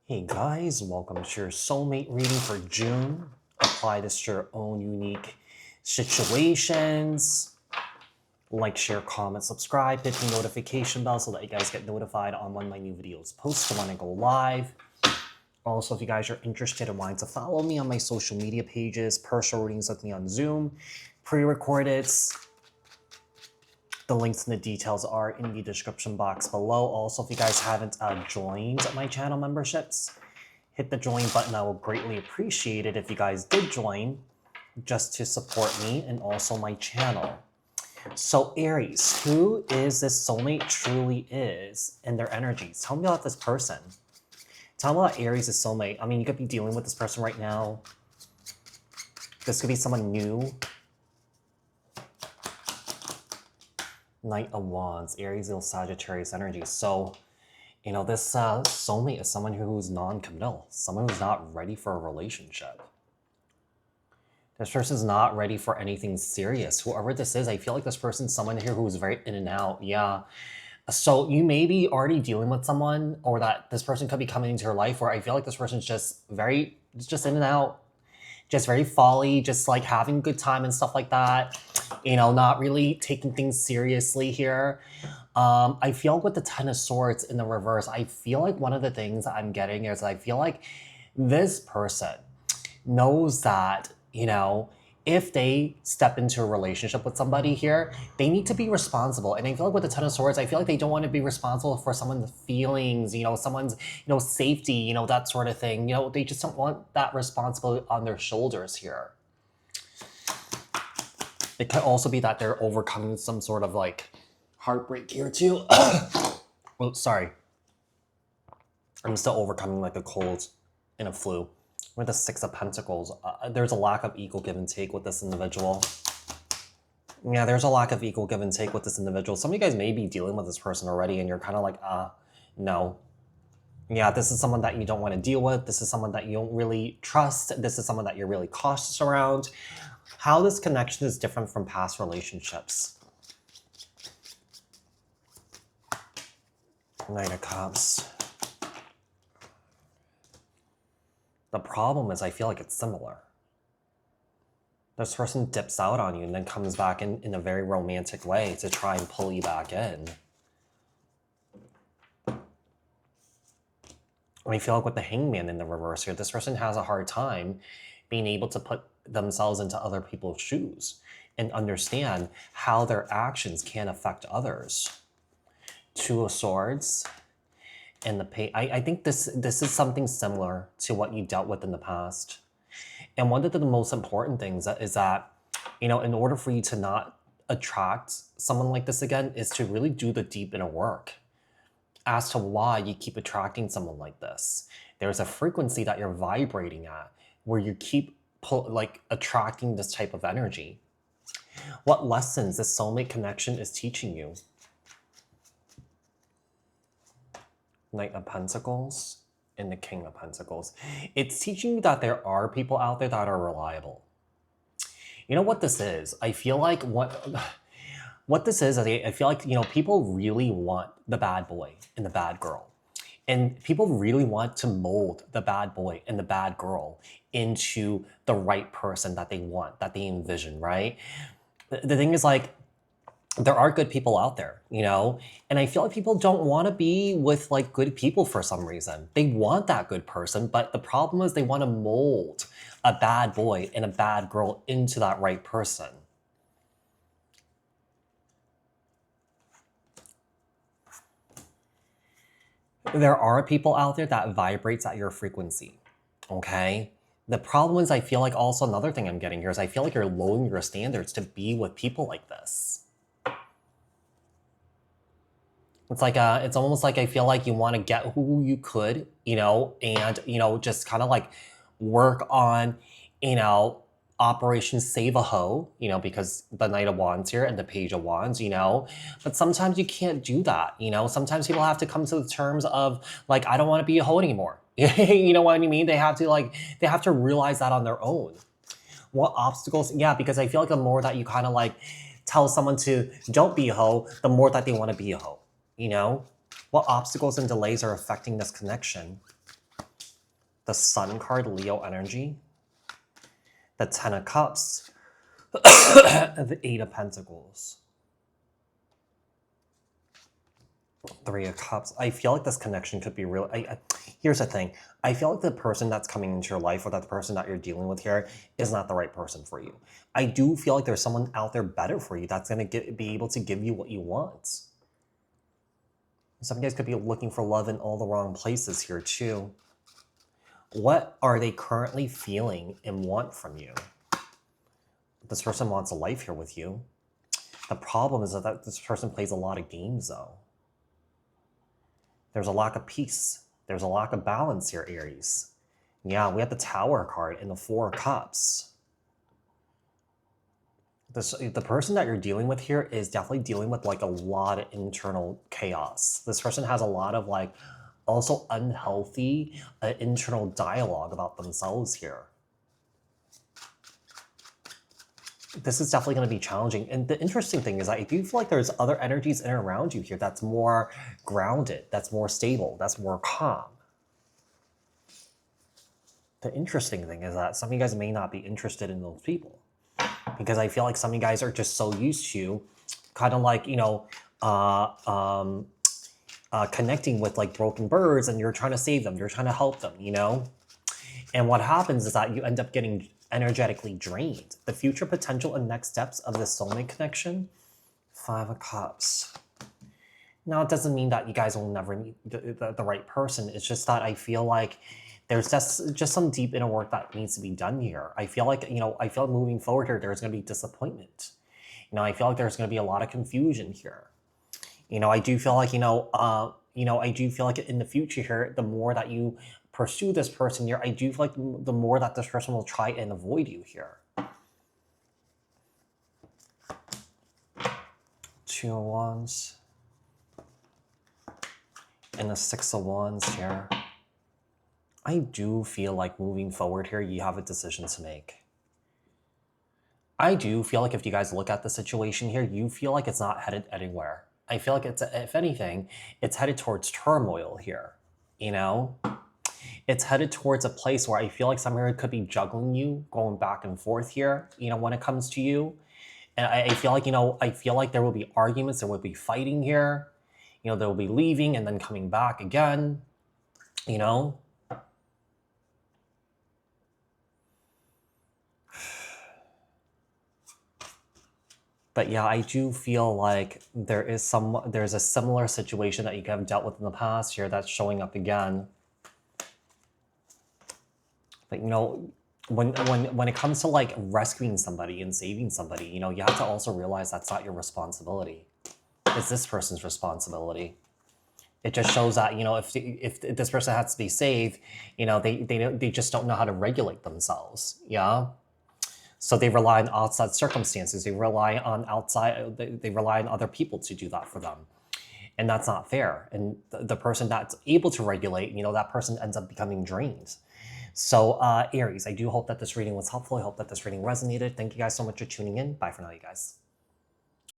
Hey guys, welcome to your soulmate reading for June. Apply this to your own unique situations. Like, share, comment, subscribe, hit the notification bell so that you guys get notified on when my new videos post or when I go live. Also, if you guys are interested and wanting to follow me on my social media pages, personal readings with me on Zoom, pre-recorded, the links and the details are in the description box below. Also, if you guys haven't joined my channel memberships, hit the join button. I will greatly appreciate it if you guys did join just to support me and also my channel. So Aries, who is this soulmate truly is and their energies? Tell me about this person. Tell me about Aries' soulmate. I mean, you could be dealing with this person right now. This could be someone new. Knight of Wands, Aries, Sagittarius energy. So, you know, this soulmate is someone who's non-committal, someone who's not ready for a relationship. This person's not ready for anything serious. Whoever this is, I feel like this person's someone here who's very in and out. Yeah. So you may be already dealing with someone, or that this person could be coming into your life where I feel like this person's just in and out, just very folly, just like having a good time and stuff like that. You know, not really taking things seriously here. I feel like with the Ten of Swords in the reverse, I feel like one of the things I'm getting is I feel like this person knows that, you know, if they step into a relationship with somebody here, they need to be responsible. And I feel like with the Ten of Swords, I feel like they don't want to be responsible for someone's feelings, you know, someone's, you know, safety, you know, that sort of thing. You know, they just don't want that responsibility on their shoulders here. It could also be that they're overcoming some sort of like heartbreak here too. Oh, sorry. I'm still overcoming like a cold and a flu. With the Six of Pentacles, there's a lack of equal give and take with this individual. Yeah, there's a lack of equal give and take with this individual. Some of you guys may be dealing with this person already and you're kind of like, no. Yeah, this is someone that you don't want to deal with. This is someone that you don't really trust. This is someone that you're really cautious around. How this connection is different from past relationships. Knight of Cups. The problem is I feel like it's similar. This person dips out on you and then comes back in a very romantic way to try and pull you back in. I feel like with the Hangman in the reverse here, this person has a hard time being able to put themselves into other people's shoes and understand how their actions can affect others. Two of Swords and the pay. I think this is something similar to what you dealt with in the past. And one of the most important things is that, you know, in order for you to not attract someone like this again, is to really do the deep inner work as to why you keep attracting someone like this. There's a frequency that you're vibrating at where you keep attracting this type of energy. What lessons this soulmate connection is teaching you? Knight of Pentacles and the King of Pentacles. It's teaching you that there are people out there that are reliable. You know what this is? I feel like what this is, I feel like, you know, people really want the bad boy and the bad girl. And people really want to mold the bad boy and the bad girl into the right person that they want, that they envision, right? The thing is, like, there are good people out there, you know? And I feel like people don't want to be with like good people for some reason. They want that good person, but the problem is they want to mold a bad boy and a bad girl into that right person. There are people out there that vibrates at your frequency, okay? The problem is I feel like also another thing I'm getting here is I feel like you're lowering your standards to be with people like this. It's like, it's almost like I feel like you want to get who you could, you know, and, you know, just kind of like work on, you know, Operation Save a Hoe, you know, because the Knight of Wands here and the Page of Wands, you know, but sometimes you can't do that, you know, sometimes people have to come to the terms of like, I don't want to be a hoe anymore. You know what I mean? They have to realize that on their own. What obstacles? Yeah, because I feel like the more that you kind of like tell someone to don't be a hoe, the more that they want to be a hoe. You know, what obstacles and delays are affecting this connection? the Sun card, Leo energy, the Ten of Cups, and the Eight of Pentacles. Three of Cups. I feel like this connection could be real. Here's the thing. I feel like the person that's coming into your life, or that the person that you're dealing with here, is not the right person for you. I do feel like there's someone out there better for you that's going to be able to give you what you want. Some of you guys could be looking for love in all the wrong places here too. What are they currently feeling and want from you? This person wants a life here with you. The problem is that this person plays a lot of games though. There's a lack of peace. There's a lack of balance here, Aries. Yeah, we have the Tower card and the Four of Cups. The person that you're dealing with here is definitely dealing with like a lot of internal chaos. This person has a lot of like also unhealthy internal dialogue about themselves here. This is definitely going to be challenging. And the interesting thing is I do feel like there's other energies in and around you here that's more grounded, that's more stable, that's more calm. The interesting thing is that some of you guys may not be interested in those people, because I feel like some of you guys are just so used to kind of like, you know, connecting with like broken birds, and you're trying to save them, you're trying to help them, you know? And what happens is that you end up getting energetically drained. The future potential and next steps of this soulmate connection, Five of Cups. Now, it doesn't mean that you guys will never meet the right person. It's just that I feel like there's just some deep inner work that needs to be done here. I feel like, you know, I feel like moving forward here, there's going to be disappointment. You know, I feel like there's going to be a lot of confusion here. You know, I do feel like, I do feel like in the future here, the more that you pursue this person here, I do feel like the more that this person will try and avoid you here. Two of Wands. And the Six of Wands here. I do feel like moving forward here, you have a decision to make. I do feel like if you guys look at the situation here, you feel like it's not headed anywhere. I feel like it's, if anything, it's headed towards turmoil here, you know? It's headed towards a place where I feel like somebody could be juggling you, going back and forth here, you know, when it comes to you. And I feel like, you know, I feel like there will be arguments, there will be fighting here. You know, they'll be leaving and then coming back again, you know? But yeah, I do feel like there's a similar situation that you have dealt with in the past here that's showing up again. But you know, when it comes to like rescuing somebody and saving somebody, you know, you have to also realize that's not your responsibility. It's this person's responsibility. It just shows that, you know, if this person has to be saved, you know, they just don't know how to regulate themselves. Yeah. So they rely on outside circumstances. They rely on they rely on other people to do that for them. And that's not fair. And the person that's able to regulate, you know, that person ends up becoming drained. So Aries, I do hope that this reading was helpful. I hope that this reading resonated. Thank you guys so much for tuning in. Bye for now, you guys.